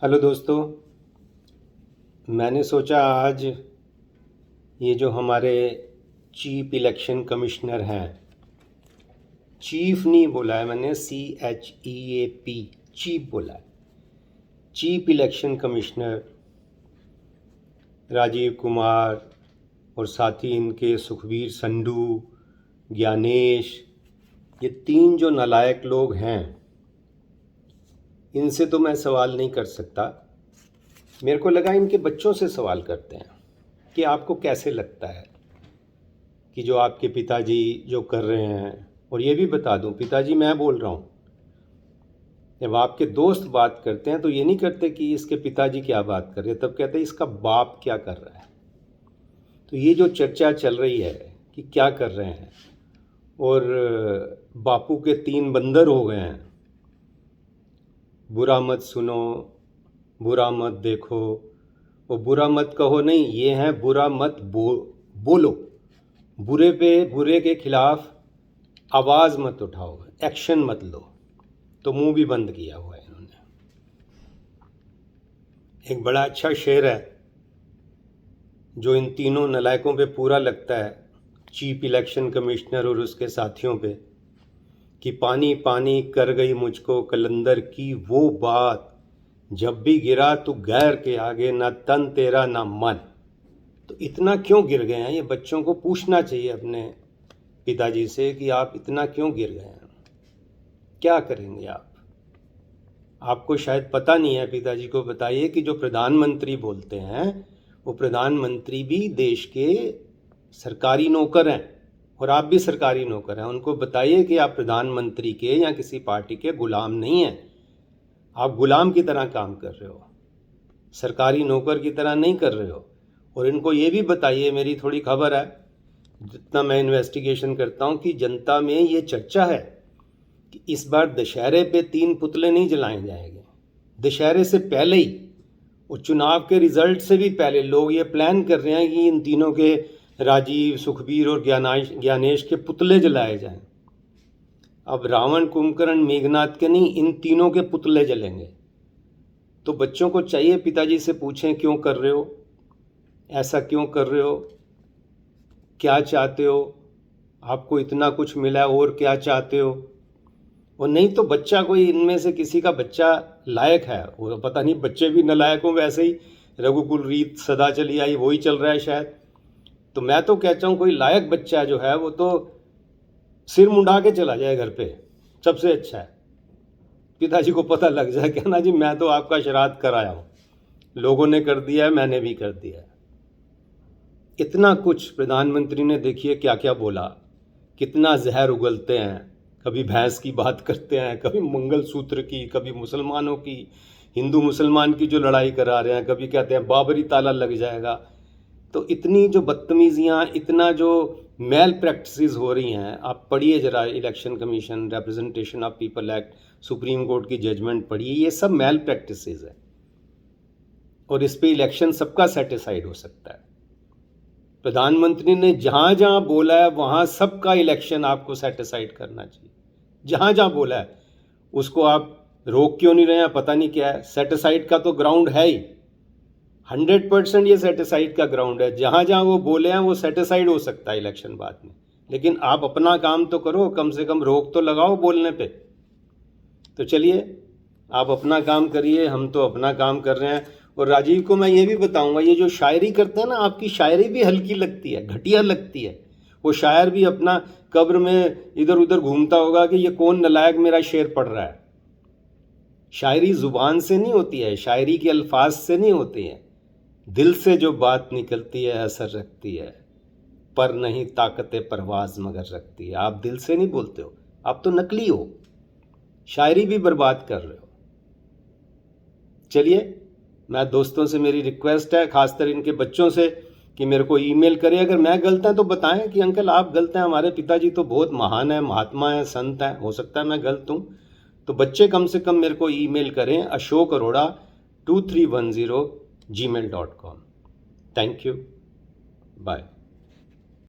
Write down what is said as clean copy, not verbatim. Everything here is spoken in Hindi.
हेलो दोस्तों, मैंने सोचा आज ये जो हमारे चीफ इलेक्शन कमिश्नर हैं, चीफ नहीं बोला है मैंने, CHEAP, चीफ बोला है। Chief election commissioner Rajiv Kumar और साथी इनके सुखबीर संधू, ज्ञानेश, ये तीन जो नालायक लोग हैं, इनसे तो मैं सवाल नहीं कर सकता। मेरे को लगा इनके बच्चों से सवाल करते हैं कि आपको कैसे लगता है कि जो आपके पिताजी जो कर रहे हैं। और ये भी बता दूं, पिताजी मैं बोल रहा हूँ, जब आपके दोस्त बात करते हैं तो ये नहीं करते कि इसके पिताजी क्या बात कर रहे हैं, तब कहते हैं इसका बाप क्या कर रहा है। तो ये जो चर्चा चल रही है कि क्या कर रहे हैं, और बापू के 3 बंदर हो गए हैं, बुरा मत सुनो, बुरा मत देखो, वो बुरा मत कहो नहीं, ये है बुरा मत बोलो, बुरे पे बुरे के खिलाफ आवाज़ मत उठाओ, एक्शन मत लो। तो मुंह भी बंद किया हुआ है इन्होंने। एक बड़ा अच्छा शेर है जो इन तीनों नलायकों पे पूरा लगता है, चीफ इलेक्शन कमिश्नर और उसके साथियों पे, कि पानी पानी कर गई मुझको कलंदर की वो बात, जब भी गिरा तू गैर के आगे, ना तन तेरा ना मन। तो इतना क्यों गिर गए हैं, ये बच्चों को पूछना चाहिए अपने पिताजी से कि आप इतना क्यों गिर गए हैं, क्या करेंगे आप। आपको शायद पता नहीं है, पिताजी को बताइए कि जो प्रधानमंत्री बोलते हैं वो प्रधानमंत्री भी देश के सरकारी नौकर हैं, और आप भी सरकारी नौकर हैं। उनको बताइए कि आप प्रधानमंत्री के या किसी पार्टी के गुलाम नहीं हैं, आप गुलाम की तरह काम कर रहे हो, सरकारी नौकर की तरह नहीं कर रहे हो। और इनको ये भी बताइए, मेरी थोड़ी खबर है, जितना मैं इन्वेस्टिगेशन करता हूँ, कि जनता में ये चर्चा है कि इस बार दशहरे पे 3 पुतले नहीं जलाए जाएंगे। दशहरे से पहले ही और चुनाव के रिजल्ट से भी पहले लोग ये प्लान कर रहे हैं कि इन तीनों के, राजीव, सुखबीर और ज्ञानेश के पुतले जलाए जाएं। अब रावण, कुंभकर्ण, मेघनाथ के नहीं, इन तीनों के पुतले जलेंगे। तो बच्चों को चाहिए पिताजी से पूछें क्यों कर रहे हो, ऐसा क्यों कर रहे हो, क्या चाहते हो, आपको इतना कुछ मिला है और क्या चाहते हो। और नहीं तो बच्चा, कोई इनमें से किसी का बच्चा लायक है, वो पता नहीं, बच्चे भी नालायक हों वैसे ही, रघुकुल रीत सदा चली आई, वही चल रहा है शायद। तो मैं तो कहता हूँ कोई लायक बच्चा जो है वो तो सिर मुंडा के चला जाए घर पे, सबसे अच्छा है। पिताजी को पता लग जाए, कहना जी मैं तो आपका श्राद्ध कराया हूँ, लोगों ने कर दिया है, मैंने भी कर दिया है। इतना कुछ प्रधानमंत्री ने देखिए क्या क्या बोला, कितना जहर उगलते हैं। कभी भैंस की बात करते हैं, कभी मंगलसूत्र की, कभी मुसलमानों की, हिंदू मुसलमान की जो लड़ाई करा रहे हैं, कभी कहते हैं बाबरी ताला लग जाएगा। तो इतनी जो बदतमीजियाँ, इतना जो मेल प्रैक्टिसेस हो रही हैं, आप पढ़िए ज़रा, election commission, representation of people act, supreme court की जजमेंट पढ़िए, ये सब मेल प्रैक्टिसेस है। और इस पे इलेक्शन सबका सेटिसाइड हो सकता है। प्रधानमंत्री ने जहाँ जहाँ बोला है वहाँ सबका इलेक्शन आपको सेटिसाइड करना चाहिए। जहाँ जहाँ बोला है उसको आप रोक क्यों नहीं रहे हैं, पता नहीं क्या है। सेटिसाइड का तो ग्राउंड है ही, 100% ये सेटिसाइड का ग्राउंड है। जहाँ जहाँ वो बोले हैं वो सेटिसाइड हो सकता है इलेक्शन बाद में, लेकिन आप अपना काम तो करो, कम से कम रोक तो लगाओ बोलने पे। तो चलिए आप अपना काम करिए, हम तो अपना काम कर रहे हैं। और राजीव को मैं ये भी बताऊंगा, ये जो शायरी करते हैं ना, आपकी शायरी भी हल्की लगती है, घटिया लगती है। वो शायर भी अपना कब्र में इधर उधर घूमता होगा कि ये कौन नलायक मेरा शेर पढ़ रहा है। शायरी जुबान से नहीं होती है, शायरी के अल्फाज से नहीं होती है, दिल से जो बात निकलती है असर रखती है, पर नहीं ताकत परवाज मगर रखती है। आप दिल से नहीं बोलते हो, आप तो नकली हो, शायरी भी बर्बाद कर रहे हो। चलिए, मैं दोस्तों से मेरी रिक्वेस्ट है, खासकर इनके बच्चों से, कि मेरे को ईमेल करें। अगर मैं गलत हैं तो बताएं कि अंकल आप गलत हैं, हमारे पिताजी तो बहुत महान हैं, महात्मा हैं, संत हैं, हो सकता है मैं गलत हूँ। तो बच्चे कम से कम मेरे को ईमेल करें, ashok.arora2310@gmail.com। Thank you, bye.